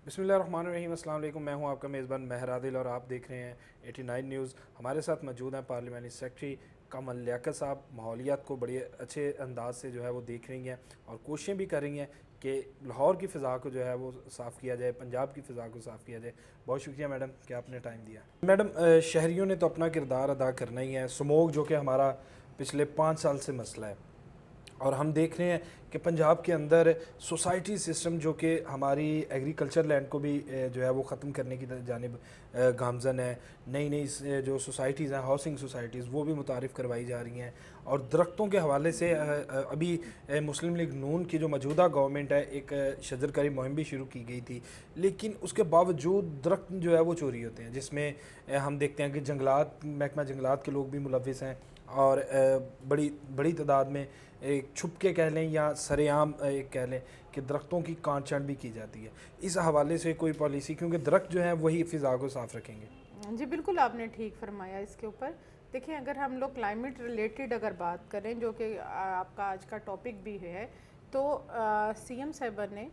بسم اللہ الرحمن الرحیم، السلام علیکم۔ میں ہوں آپ کا میزبان مہر عادل اور آپ دیکھ رہے ہیں 89 نیوز۔ ہمارے ساتھ موجود ہیں پارلیمانی سیکرٹری کمل لیاقت صاحب۔ ماحولیات کو بڑے اچھے انداز سے جو ہے وہ دیکھ رہی ہیں اور کوششیں بھی کر رہی ہیں کہ لاہور کی فضا کو جو ہے وہ صاف کیا جائے، پنجاب کی فضا کو صاف کیا جائے۔ بہت شکریہ میڈم کہ آپ نے ٹائم دیا۔ میڈم، شہریوں نے تو اپنا کردار ادا کرنا ہی ہے۔ سموگ جو کہ ہمارا پچھلے 5 سال سے مسئلہ ہے، اور ہم دیکھ رہے ہیں کہ پنجاب کے اندر سوسائٹی سسٹم جو کہ ہماری ایگریکلچر لینڈ کو بھی جو ہے وہ ختم کرنے کی جانب گامزن ہے۔ نئی نئی جو سوسائٹیز ہیں، ہاؤسنگ سوسائٹیز، وہ بھی متعارف کروائی جا رہی ہیں۔ اور درختوں کے حوالے سے ابھی مسلم لیگ نون کی جو موجودہ گورنمنٹ ہے، ایک شجرکاری مہم بھی شروع کی گئی تھی، لیکن اس کے باوجود درخت جو ہے وہ چوری ہوتے ہیں، جس میں ہم دیکھتے ہیں کہ جنگلات، محکمہ جنگلات کے لوگ بھی ملوث ہیں، اور بڑی تعداد میں ایک چھپ کے کہہ لیں یا سر عام ایک کہہ لیں کہ درختوں کی کانٹ چھانٹ بھی کی جاتی ہے۔ اس حوالے سے کوئی پالیسی، کیونکہ درخت جو ہیں وہی فضا کو صاف رکھیں گے۔ جی بالکل، آپ نے ٹھیک فرمایا اس کے اوپر۔ دیکھیں، اگر ہم لوگ کلائمیٹ ریلیٹڈ اگر بات کریں، جو کہ آپ کا آج کا ٹاپک بھی ہے، تو سی ایم صاحبہ نے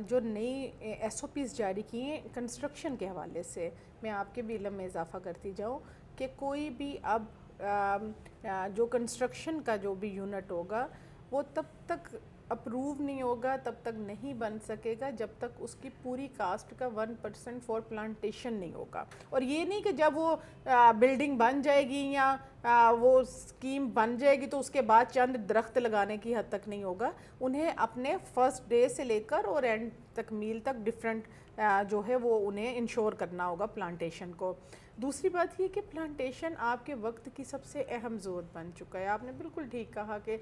جو نئی ایس او پیز جاری کی ہیں کنسٹرکشن کے حوالے سے، میں آپ کے بھی علم میں اضافہ کرتی جاؤں کہ کوئی بھی اب جو کنسٹرکشن کا جو بھی یونٹ ہوگا وہ تب تک اپروو نہیں ہوگا، تب تک نہیں بن سکے گا جب تک اس کی پوری کاسٹ کا 1% فار پلانٹیشن نہیں ہوگا۔ اور یہ نہیں کہ جب وہ بلڈنگ بن جائے گی یا وہ اسکیم بن جائے گی تو اس کے بعد چند درخت لگانے کی حد تک نہیں ہوگا۔ انہیں اپنے فرسٹ ڈے سے لے کر اور اینڈ تکمیل تک ڈفرینٹ جو ہے وہ انہیں انشور کرنا ہوگا پلانٹیشن کو۔ دوسری بات یہ کہ پلانٹیشن آپ کے وقت کی سب سے اہم ضرورت بن چکا ہے۔ آپ نے بالکل ٹھیک کہا کہ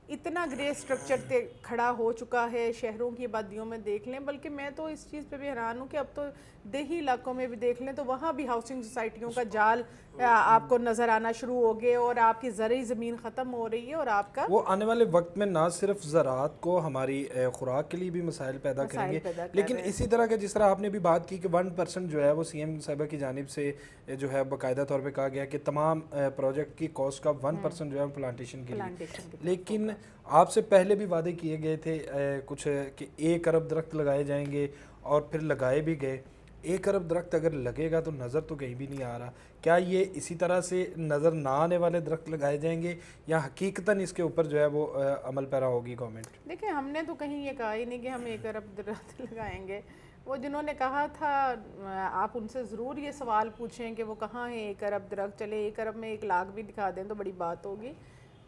اتنا گرے اسٹرکچر کھڑا ہو چکا ہے شہروں کی آبادیوں میں، دیکھ لیں، بلکہ میں تو اس چیز پہ بھی حیران ہوں کہ اب تو دیہی علاقوں میں بھی دیکھ لیں تو وہاں بھی ہاؤسنگ سوسائٹیوں کا جال آپ کو نظر آنا شروع ہو گئے، اور آپ کی زرعی زمین ختم ہو رہی ہے، اور آپ کا وہ آنے والے وقت میں نہ صرف زراعت کو، ہماری خوراک کے لیے بھی مسائل پیدا کریں گے، لیکن اسی طرح کے جس طرح آپ نے بھی بات کی کہ 1% جو ہے وہ سی ایم صاحبہ کی جانب سے جو ہے باقاعدہ طور پہ کہا گیا کہ تمام پروجیکٹ کی کاسٹ کا 1% جو ہے پلانٹیشن کے لیے، لیکن آپ سے پہلے بھی وعدے کیے گئے تھے کچھ کہ 1 ارب درخت لگائے جائیں گے، اور پھر لگائے بھی گئے۔ 1 ارب درخت اگر لگے گا تو نظر تو کہیں بھی نہیں آ رہا۔ کیا یہ اسی طرح سے نظر نہ آنے والے درخت لگائے جائیں گے یا حقیقتاً اس کے اوپر جو ہے وہ عمل پیرا ہوگی گورنمنٹ؟ دیکھیں، ہم نے تو کہیں یہ کہا ہی نہیں کہ ہم 1 ارب درخت لگائیں گے۔ وہ جنہوں نے کہا تھا، آپ ان سے ضرور یہ سوال پوچھیں کہ وہ کہاں ہے 1 ارب درخت۔ چلے 1 ارب میں 1 لاکھ بھی دکھا دیں تو بڑی بات ہوگی۔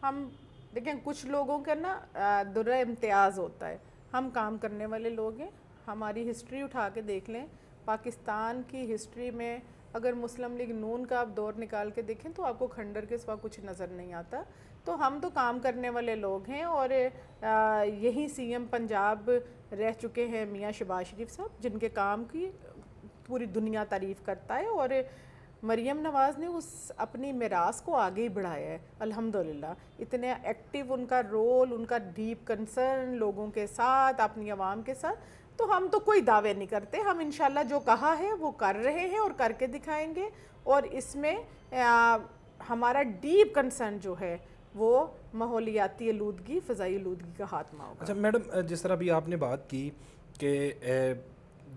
ہم دیکھیں، کچھ لوگوں کا نا درہ امتیاز ہوتا ہے، ہم کام کرنے والے لوگ ہیں۔ ہماری ہسٹری اٹھا کے دیکھ لیں، پاکستان کی ہسٹری میں اگر مسلم لیگ نون کا آپ دور نکال کے دیکھیں تو آپ کو کھنڈر کے سوا کچھ نظر نہیں آتا۔ تو ہم تو کام کرنے والے لوگ ہیں، اور یہی سی ایم پنجاب رہ چکے ہیں میاں شہباز شریف صاحب، جن کے کام کی پوری دنیا تعریف کرتا ہے، اور مریم نواز نے اس اپنی میراث کو آگے ہی بڑھایا ہے الحمدللہ۔ اتنے ایکٹیو ان کا رول، ان کا ڈیپ کنسرن لوگوں کے ساتھ، اپنی عوام کے ساتھ۔ تو ہم تو کوئی دعوے نہیں کرتے، ہم انشاءاللہ جو کہا ہے وہ کر رہے ہیں اور کر کے دکھائیں گے، اور اس میں ہمارا ڈیپ کنسرن جو ہے وہ ماحولیاتی آلودگی، فضائی آلودگی کا خاتمہ ہوگا۔ اچھا میڈم، جس طرح بھی آپ نے بات کی کہ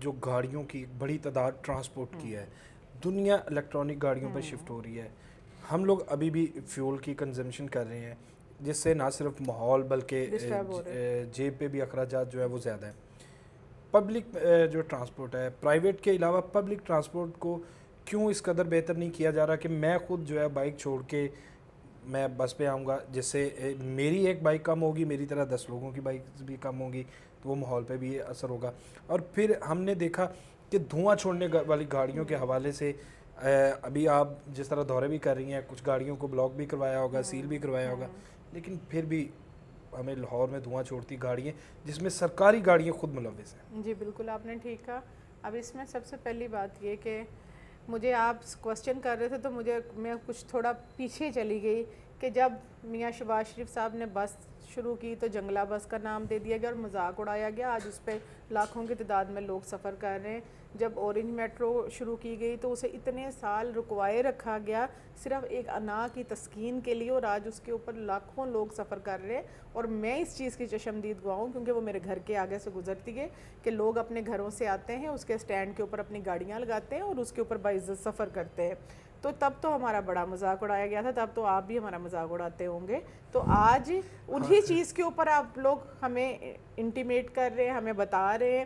جو گاڑیوں کی بڑی تعداد ٹرانسپورٹ کی ہے، دنیا الیکٹرانک گاڑیوں پر شفٹ ہو رہی ہے، ہم لوگ ابھی بھی فیول کی کنزمپشن کر رہے ہیں، جس سے نہ صرف ماحول بلکہ جیب پہ بھی اخراجات جو ہے وہ زیادہ ہیں۔ پبلک جو ٹرانسپورٹ ہے، پرائیویٹ کے علاوہ پبلک ٹرانسپورٹ کو کیوں اس قدر بہتر نہیں کیا جا رہا کہ میں خود جو ہے بائک چھوڑ کے میں بس پہ آؤں گا، جس سے میری ایک بائک کم ہوگی، میری طرح 10 لوگوں کی بائک بھی کم ہوگی، تو وہ ماحول پہ بھی اثر ہوگا۔ اور پھر ہم نے دیکھا کہ دھواں چھوڑنے والی گاڑیوں کے حوالے سے ابھی آپ جس طرح دورے بھی کر رہی ہیں، کچھ گاڑیوں کو بلاک بھی کروایا ہوگا، سیل بھی کروایا ہوگا، لیکن پھر بھی ہمیں لاہور میں دھواں چھوڑتی گاڑیاں، جس میں سرکاری گاڑیاں خود ملوث ہیں۔ جی بالکل، آپ نے ٹھیک کہا۔ اب اس میں سب سے پہلی بات یہ کہ مجھے آپ کوسچن کر رہے تھے تو میں کچھ تھوڑا پیچھے چلی گئی کہ جب میاں شہباز شریف صاحب نے بس شروع کی تو جنگلا بس کا نام دے دیا گیا اور مذاق اڑایا گیا. آج اس پہ لاکھوں کی تعداد میں لوگ سفر کر رہے ہیں. جب اورنج میٹرو شروع کی گئی تو اسے اتنے سال رکوائے رکھا گیا صرف ایک انا کی تسکین کے لیے, اور آج اس کے اوپر لاکھوں لوگ سفر کر رہے ہیں. اور میں اس چیز کی چشمدید گواہ ہوں کیونکہ وہ میرے گھر کے آگے سے گزرتی ہے کہ لوگ اپنے گھروں سے آتے ہیں, اس کے اسٹینڈ کے اوپر اپنی گاڑیاں لگاتے ہیں اور اس کے اوپر باعزت سفر کرتے ہیں. تو تب تو ہمارا بڑا مذاق اڑایا گیا تھا, تب تو آپ بھی ہمارا مذاق اڑاتے ہوں گے. تو آج انہی چیز کے اوپر آپ لوگ ہمیں انٹیمیٹ کر رہے ہیں, ہمیں بتا رہے ہیں.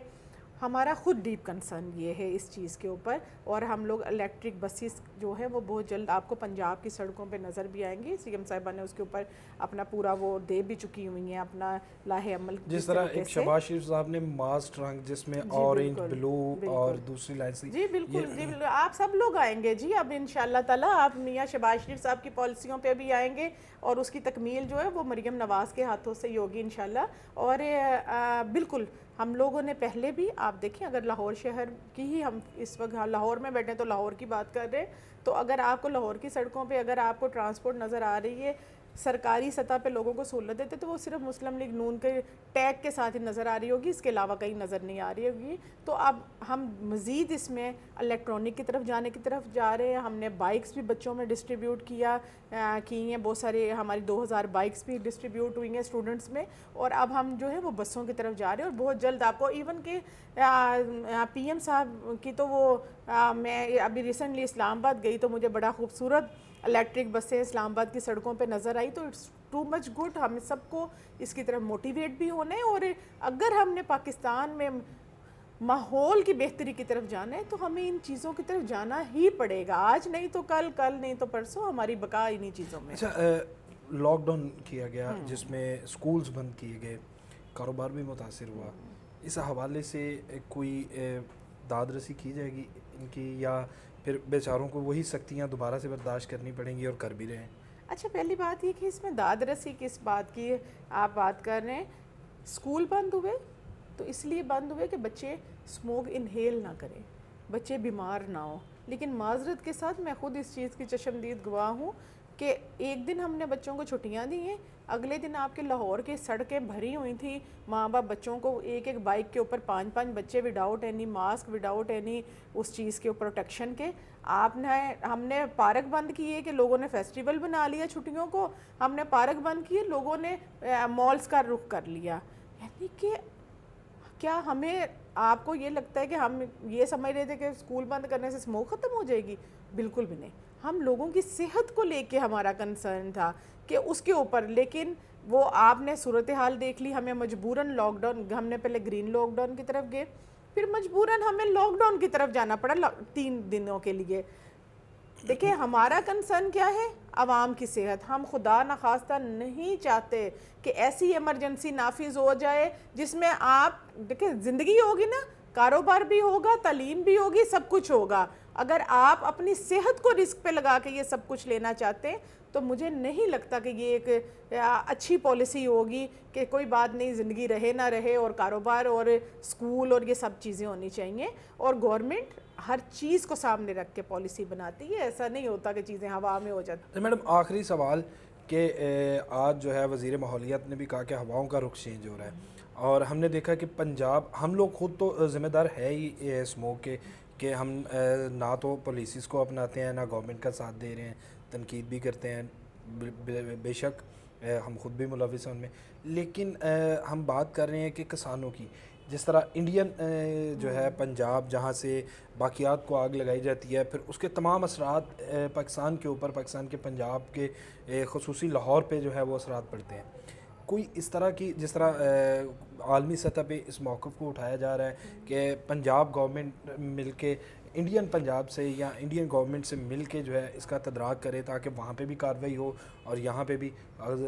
ہمارا خود ڈیپ کنسرن یہ ہے اس چیز کے اوپر, اور ہم لوگ الیکٹرک بسیز جو ہے وہ بہت جلد آپ کو پنجاب کی سڑکوں پہ نظر بھی آئیں گی. سی ایم صاحبہ نے اس کے اوپر اپنا پورا وہ دے بھی چکی ہوئی ہیں اپنا لاہ عمل. جس طرح ایک شہباز شریف صاحب نے ماسک رنگ جس میں اورنج بلو اور دوسری لائن سی. جی بالکل, جی آپ سب لوگ آئیں گے جی اب انشاءاللہ تعالیٰ. آپ میاں شہباز شریف صاحب کی پالیسیوں پہ بھی آئیں گے اور اس کی تکمیل جو ہے وہ مریم نواز کے ہاتھوں سے ہی ہوگی انشاءاللہ. اور بالکل ہم لوگوں نے پہلے بھی آپ دیکھیں, اگر لاہور شہر کی ہی ہم اس وقت لاہور میں بیٹھے تو لاہور کی بات کر رہے ہیں, تو اگر آپ کو لاہور کی سڑکوں پہ اگر آپ کو ٹرانسپورٹ نظر آ رہی ہے سرکاری سطح پہ لوگوں کو سہولت دیتے تو وہ صرف مسلم لیگ نون کے ٹیگ کے ساتھ ہی نظر آ رہی ہوگی, اس کے علاوہ کہیں نظر نہیں آ رہی ہوگی. تو اب ہم مزید اس میں الیکٹرانک کی طرف جانے کی طرف جا رہے ہیں. ہم نے بائکس بھی بچوں میں ڈسٹریبیوٹ کی ہیں, بہت سارے ہماری 2000 بائکس بھی ڈسٹریبیوٹ ہوئی ہیں اسٹوڈنٹس میں, اور اب ہم جو ہے وہ بسوں کی طرف جا رہے ہیں. اور بہت جلد آپ کو ایون کہ پی ایم صاحب کی تو وہ میں ابھی ریسنٹلی اسلام آباد گئی تو مجھے بڑا خوبصورت الیکٹرک بسیں اسلام آباد کی سڑکوں پہ نظر آئی. تو اٹس ٹو مچ گڈ, ہم سب کو اس کی طرف موٹیویٹ بھی ہونا ہے. اور اگر ہم نے پاکستان میں ماحول کی بہتری کی طرف جانا ہے تو ہمیں ان چیزوں کی طرف جانا ہی پڑے گا, آج نہیں تو کل, کل نہیں تو پرسوں. ہماری بقا انہی چیزوں میں. اچھا, لاک ڈاؤن کیا گیا جس میں سکولز بند کیے گئے, کاروبار بھی متاثر ہوا, اس حوالے سے کوئی داد رسی کی جائے گی ان کی, یا پھر بیچاروں کو وہی سختیاں دوبارہ سے برداشت کرنی پڑیں گی اور کر بھی رہے ہیں؟ اچھا, پہلی بات یہ کہ اس میں داد رسی کس بات کی آپ بات کر رہے ہیں. اسکول بند ہوئے تو اس لیے بند ہوئے کہ بچے اسموک انہیل نہ کریں, بچے بیمار نہ ہوں. لیکن معذرت کے ساتھ میں خود اس چیز کی چشمدید گواہ ہوں کہ ایک دن ہم نے بچوں کو چھٹیاں دی ہیں, اگلے دن آپ کے لاہور کی سڑکیں بھری ہوئی تھیں, ماں باپ بچوں کو ایک ایک بائک کے اوپر 5 بچے without any mask, without any اس چیز کے پروٹیکشن کے. ہم نے پارک بند کیے کہ لوگوں نے فیسٹیول بنا لیا چھٹیوں کو, ہم نے پارک بند کیے, لوگوں نے مالز کا رخ کر لیا. یعنی کہ کیا ہمیں آپ کو یہ لگتا ہے کہ ہم یہ سمجھ رہے تھے کہ اسکول بند کرنے سے اسموک ختم ہو جائے گی؟ بالکل بھی نہیں. ہم لوگوں کی صحت کو لے کے ہمارا کنسرن تھا کہ اس کے اوپر, لیکن وہ آپ نے صورتحال دیکھ لی, ہمیں مجبوراً لاک ڈاؤن, ہم نے پہلے گرین لاک ڈاؤن کی طرف گئے, پھر مجبوراً ہمیں لاک ڈاؤن کی طرف جانا پڑا 3 دنوں کے لیے. دیکھیں ہمارا کنسرن کیا ہے, عوام کی صحت. ہم خدا نخواستہ نہیں چاہتے کہ ایسی ایمرجنسی نافذ ہو جائے جس میں آپ دیکھیں زندگی ہوگی نا, کاروبار بھی ہوگا, تعلیم بھی ہوگی, سب کچھ ہوگا. اگر آپ اپنی صحت کو رسک پہ لگا کے یہ سب کچھ لینا چاہتے ہیں تو مجھے نہیں لگتا کہ یہ ایک اچھی پالیسی ہوگی کہ کوئی بات نہیں, زندگی رہے نہ رہے, اور کاروبار اور اسکول اور یہ سب چیزیں ہونی چاہیے. اور گورنمنٹ ہر چیز کو سامنے رکھ کے پالیسی بناتی ہے, ایسا نہیں ہوتا کہ چیزیں ہوا میں ہو جاتی. میڈم آخری سوال کہ آج جو ہے وزیر ماحولیات نے بھی کہا کہ ہواؤں کا رخ چینج ہو رہا ہے, اور ہم نے دیکھا کہ پنجاب, ہم لوگ خود تو ذمہ دار ہے ہی اسموک کے کہ ہم نہ تو پالیسیز کو اپناتے ہیں نہ گورنمنٹ کا ساتھ دے رہے ہیں, تنقید بھی کرتے ہیں, بے شک ہم خود بھی ملوث ہیں ان میں. لیکن ہم بات کر رہے ہیں کہ کسانوں کی, جس طرح انڈین جو ہے پنجاب جہاں سے باقیات کو آگ لگائی جاتی ہے, پھر اس کے تمام اثرات پاکستان کے اوپر, پاکستان کے پنجاب کے خصوصی لاہور پہ جو ہے وہ اثرات پڑتے ہیں. کوئی اس طرح کی, جس طرح عالمی سطح پہ اس موقف کو اٹھایا جا رہا ہے کہ پنجاب گورنمنٹ مل کے انڈین پنجاب سے یا انڈین گورنمنٹ سے مل کے جو ہے اس کا تدارک کرے تاکہ وہاں پہ بھی کارروائی ہو اور یہاں پہ بھی,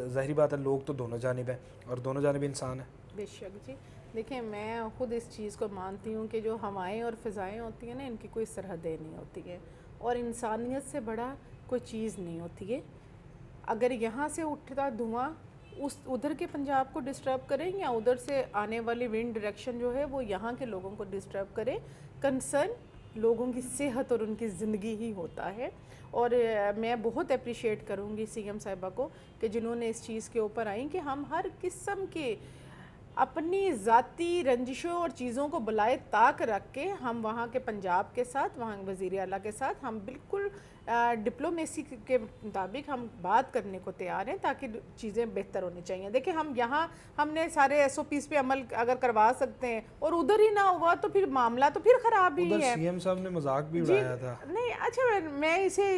ظاہری بات ہے لوگ تو دونوں جانب ہیں اور دونوں جانب انسان ہیں. بے شک جی. دیکھیں میں خود اس چیز کو مانتی ہوں کہ جو ہوائیں اور فضائیں ہوتی ہیں نا, ان کی کوئی سرحدیں نہیں ہوتی ہیں, اور انسانیت سے بڑا کوئی چیز نہیں ہوتی ہے. اگر یہاں سے اٹھتا دھواں ادھر کے پنجاب کو ڈسٹرب کرے یا ادھر سے آنے والی ونڈ ڈائریکشن جو ہے وہ یہاں کے لوگوں کو ڈسٹرب کرے, کنسرن لوگوں کی صحت اور ان کی زندگی ہی ہوتا ہے. اور میں بہت اپریشیٹ کروں گی سی ایم صاحبہ کو کہ جنہوں نے اس چیز کے اوپر آئیں کہ ہم ہر قسم کے اپنی ذاتی رنجشوں اور چیزوں کو بلائے طاق رکھ کے ہم وہاں کے پنجاب کے ساتھ، وہاں وزیر اعلیٰ کے ساتھ ہم بالکل ڈپلومیسی کے مطابق ہم بات کرنے کو تیار ہیں تاکہ چیزیں بہتر ہونی چاہیے. دیکھیں ہم یہاں ہم نے سارے ایس او پیز پہ عمل اگر کروا سکتے ہیں اور ادھر ہی نہ ہوا تو پھر معاملہ تو پھر خراب ہی ہے. سی ایم صاحب نے مذاق بھی اڑایا تھا. نہیں اچھا میں اسے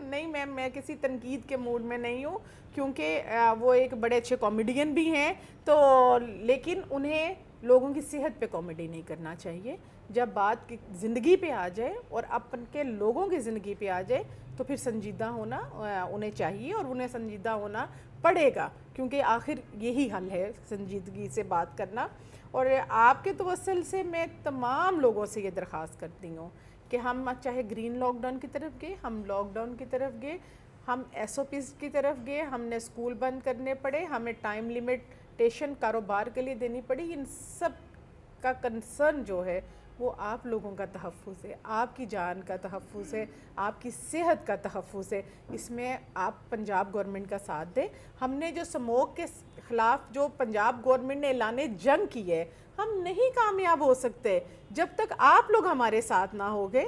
نہیں میں کسی تنقید کے موڈ میں نہیں ہوں کیونکہ وہ ایک بڑے اچھے کامیڈین بھی ہیں تو، لیکن انہیں لوگوں کی صحت پہ کامیڈی نہیں کرنا چاہیے. جب بات زندگی پہ آ جائے اور اپن کے لوگوں کی زندگی پہ آ جائے تو پھر سنجیدہ ہونا انہیں چاہیے اور انہیں سنجیدہ ہونا پڑے گا کیونکہ آخر یہی حل ہے سنجیدگی سے بات کرنا. اور آپ کے توسل سے میں تمام لوگوں سے یہ درخواست کرتی ہوں کہ ہم چاہے گرین لاک ڈاؤن کی طرف گئے، ہم لاک ڈاؤن کی طرف گئے، ہم ایس او پیز کی طرف گئے، ہم نے اسکول بند کرنے پڑے، ہمیں ٹائم لمیٹیشن کاروبار کے لیے دینی پڑی، ان سب کا کنسرن جو ہے وہ آپ لوگوں کا تحفظ ہے، آپ کی جان کا تحفظ ہے، آپ کی صحت کا تحفظ ہے. اس میں آپ پنجاب گورنمنٹ کا ساتھ دیں. ہم نے جو اسموک کے خلاف جو پنجاب گورنمنٹ نے اعلان جنگ کی ہے، ہم نہیں کامیاب ہو سکتے جب تک آپ لوگ ہمارے ساتھ نہ ہوگے.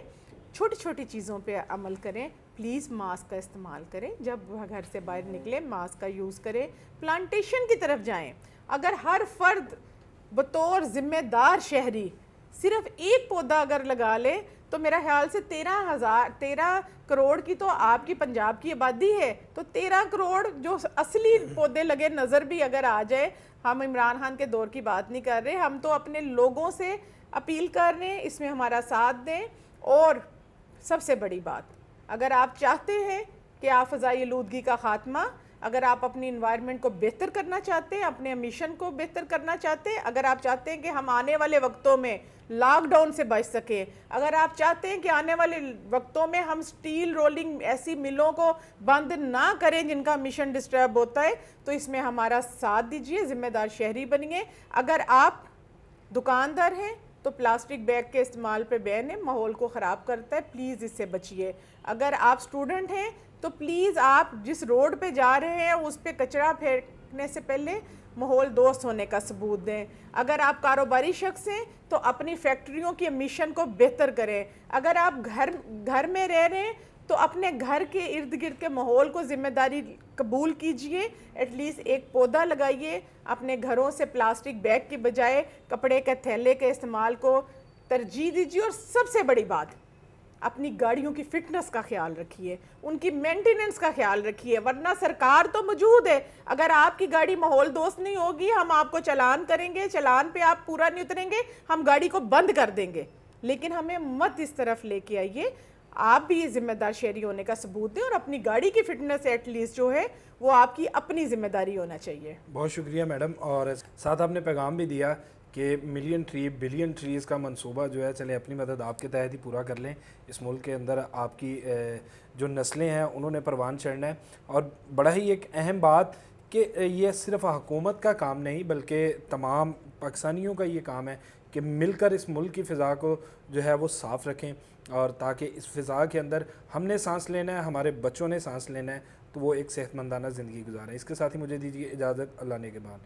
چھوٹی چھوٹی چیزوں پہ عمل کریں. پلیز ماسک کا استعمال کریں، جب گھر سے باہر نکلیں ماسک کا یوز کریں. پلانٹیشن کی طرف جائیں. اگر ہر فرد بطور ذمہ دار شہری صرف ایک پودا اگر لگا لے تو میرا خیال سے 13 کروڑ کی تو آپ کی پنجاب کی آبادی ہے، تو 13 کروڑ جو اصلی پودے لگے نظر بھی اگر آ جائے. ہم عمران خان کے دور کی بات نہیں کر رہے، ہم تو اپنے لوگوں سے اپیل کر رہے ہیں اس میں ہمارا ساتھ دیں. اور سب سے بڑی بات، اگر آپ چاہتے ہیں کہ آپ فضائی آلودگی کا خاتمہ، اگر آپ اپنی انوائرمنٹ کو بہتر کرنا چاہتے ہیں، اپنے امیشن کو بہتر کرنا چاہتے ہیں، اگر آپ چاہتے ہیں کہ ہم آنے والے وقتوں میں لاک ڈاؤن سے بچ سکیں، اگر آپ چاہتے ہیں کہ آنے والے وقتوں میں ہم سٹیل رولنگ ایسی ملوں کو بند نہ کریں جن کا امیشن ڈسٹرب ہوتا ہے، تو اس میں ہمارا ساتھ دیجئے، ذمہ دار شہری بنیے. اگر آپ دکاندار ہیں تو پلاسٹک بیگ کے استعمال پہ بین ہے، ماحول کو خراب کرتا ہے، پلیز اس سے بچیے. اگر آپ سٹوڈنٹ ہیں تو پلیز آپ جس روڈ پہ جا رہے ہیں اس پہ کچرا پھینکنے سے پہلے ماحول دوست ہونے کا ثبوت دیں. اگر آپ کاروباری شخص ہیں تو اپنی فیکٹریوں کی امیشن کو بہتر کریں. اگر آپ گھر میں رہ رہے ہیں تو اپنے گھر کے ارد گرد کے ماحول کو ذمہ داری قبول کیجئے. ایٹ لیسٹ ایک پودا لگائیے. اپنے گھروں سے پلاسٹک بیگ کی بجائے کپڑے کے تھیلے کے استعمال کو ترجیح دیجیے. اور سب سے بڑی بات، اپنی گاڑیوں کی فٹنس کا خیال رکھیے، ان کی مینٹیننس کا خیال رکھیے، ورنہ سرکار تو موجود ہے. اگر آپ کی گاڑی ماحول دوست نہیں ہوگی ہم آپ کو چلان کریں گے، چلان پہ آپ پورا نہیں اتریں گے، ہم گاڑی کو بند کر دیں گے. لیکن ہمیں مت اس طرف لے کے آئیے. آپ بھی یہ ذمہ دار شہری ہونے کا ثبوت دیں اور اپنی گاڑی کی فٹنس ایٹ لیسٹ جو ہے وہ آپ کی اپنی ذمہ داری ہونا چاہیے. بہت شکریہ میڈم. اور ساتھ آپ نے پیغام بھی دیا کہ ملین ٹری بلین ٹریز کا منصوبہ جو ہے چلیں اپنی مدد آپ کے تحت ہی پورا کر لیں. اس ملک کے اندر آپ کی جو نسلیں ہیں انہوں نے پروان چڑھنا ہے. اور بڑا ہی ایک اہم بات کہ یہ صرف حکومت کا کام نہیں بلکہ تمام پاکستانیوں کا یہ کام ہے کہ مل کر اس ملک کی فضا کو جو ہے وہ صاف رکھیں، اور تاکہ اس فضا کے اندر ہم نے سانس لینا ہے، ہمارے بچوں نے سانس لینا ہے، تو وہ ایک صحت مندانہ زندگی گزاریں. اس کے ساتھ ہی مجھے دیجیے اجازت. اللہ نے کے بعد.